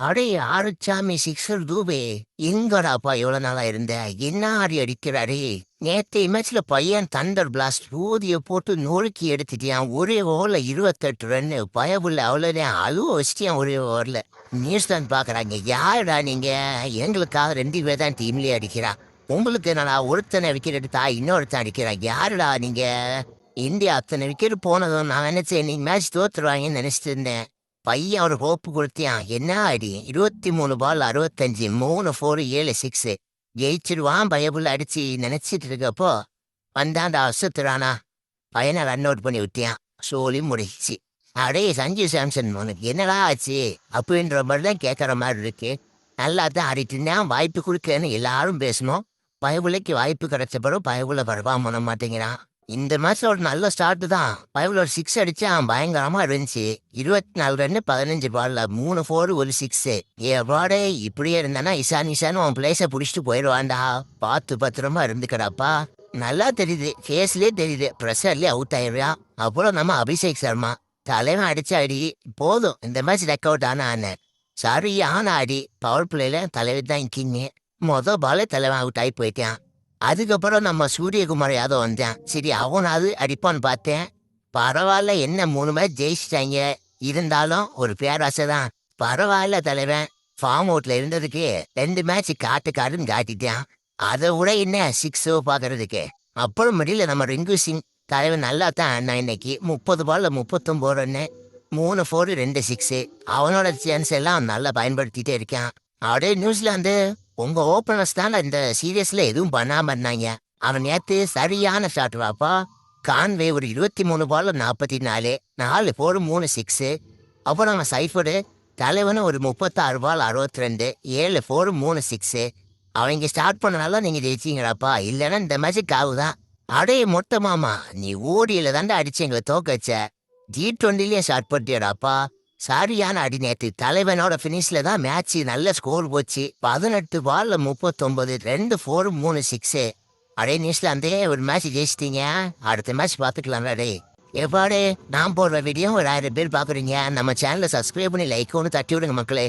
அடே ஆறுச்சாமி சிக்ஸர் தூபே எங்கடாப்பா இவ்வளவு நாளா இருந்த என்ன ஆடி அடிக்கிறாரே. நேத்து மேட்ச்ல பையன் தண்டர் பிளாஸ்ட் ஊதிய போட்டு நொறுக்கி எடுத்துட்டியான். ஒரே ஓவர்ல 28 ரன்னு பயவுள்ள அவ்வளோதான் அழுவ வச்சுட்டியான் ஒரே ஓவர்ல. நியூசிலாந்து பாக்குறாங்க யாருடா நீங்க. எங்களுக்காக 2 பேர் தான் டீம்லயே அடிக்கிறா. உங்களுக்கு நான் ஒருத்தனை விக்கெட் எடுத்தா இன்னொருத்தன் அடிக்கிறான். யாருடா நீங்க. இந்தியா அத்தனை விக்கெட் போனதும் நான் நினைச்சேன் நீங்க மேட்ச் தோத்துருவாங்கன்னு நினைச்சிட்டு இருந்தேன். பையன் ஒரு ஹோப்பு கொடுத்தியான். என்ன அடி 23 பால் 65 3 4 7 6 ஜெயிச்சிருவான் பயபுள்ள அடிச்சு நினைச்சிட்டு இருக்கப்போ வந்தாண்டா அசுத்துறானா. பையனை ரன் அவுட் பண்ணி விட்டியான். சோலி முடிச்சு. அடே சஞ்சு சாம்சன் உனக்கு என்னடா ஆச்சு அப்படின்ற மாதிரி தான் கேட்குற மாதிரி இருக்கு. நல்லா தான் ஆடிட்டுனா வாய்ப்பு கொடுக்கன்னு எல்லாரும் பேசணும். பயபுள்ளைக்கு வாய்ப்பு கிடைச்ச பிறகு பயபுள்ள பரவாம பண்ண மாட்டேங்கிறான். இந்த மேட்ச்ல ஒரு நல்ல ஸ்டார்ட் தான். பயபுள்ள ஒரு 6 அடிச்சான் பயங்கரமா இருந்துச்சு. 24 ரன்னு 15 பால்ல 3 4 1 6. எவ்வாடே இப்படியே இருந்தானா இசான்னு அவன் பிளேஸை பிடிச்சிட்டு போயிடுவான்டா. பார்த்து பத்திரமா இருந்துக்கடாப்பா. நல்லா தெரியுது ஃபேஸ்லயே தெரியுது ப்ரெஷர்லயே அவுட் ஆயிடுறான். அப்புறம் நம்ம அபிஷேக் சர்மா தலைவன் அடிச்ச அடி போதும் இந்த மேட்ச் ரெக் அவுட் ஆன சரியான அடி. பவர் பிளேல தலைவர் தான் கிங்கு. பாலே தலைவன் அவுட் ஆகி போயிட்டான். அதுக்கப்புறம் நம்ம சூரியகுமார் யாதவ் வந்தேன். சரி அவனாவது அடிப்பான்னு பார்த்தேன். பரவாயில்ல என்ன 3 மேட்ச் ஜெயிச்சிட்டாங்க. இருந்தாலும் ஒரு பேராசை தான். பரவாயில்ல தலைவன் ஃபார்ம் அவுட்ல இருந்ததுக்கு 2 மேட்ச் காட்டுக்காருன்னு காட்டிட்டான். அதை விட என்ன 6 பார்க்கறதுக்கு. அப்புறம் முடியல நம்ம ரிங்கு சிங் தலைவன் நல்லா தான் அண்ணா இன்னைக்கு 30 பால்ல 39 ரன்னு 3 4 2 6. அவனோட சான்ஸ் எல்லாம் நல்லா பயன்படுத்திட்டே இருக்கான். அப்படியே நியூசிலாந்து உங்க ஓப்பனர்ஸ் தானே இந்த சீரியஸ்ல எதுவும் பண்ணாம இருந்தாங்க. அவன் நேத்து சரியான ஷாட் வாப்பா. கான்வே ஒரு 23 பால்ல 44 4 4 3 6. அப்புறம் அவன் சைஃபரு தலைவனு ஒரு 36 பால் 62 7 4 3 6. அவங்க ஸ்டார்ட் பண்ணனால நீங்க ஜெயிச்சிங்கடாப்பா. இல்லைன்னா இந்த மேட்ச் காவுதான். அடே மொட்டை மாமா நீ ஓடியில தாண்டா அடிச்சு எங்களை தோக்க வச்ச. T20லயே ஷார்ட் பண்ணிட்டியடாப்பா. சரியான அடி நேற்று தலைவனோட ஃபினிஷ்ல தான் மேட்ச் நல்ல ஸ்கோர் போச்சு. 18 பால்ல 39 2 4 3 6. அடே நியூசிலாந்தே ஒரு மேட்ச் ஜெயிச்சிட்டீங்க. அடுத்த மேட்ச் பார்த்துக்கலாம். டே எப்பாடே நான் போடுற வீடியோ ஒரு 1000 பேர் பார்க்குறீங்க. நம்ம சேனலை சப்ஸ்கிரைப் பண்ணி லைக் ஒன்று தட்டி விடுங்க மக்களே.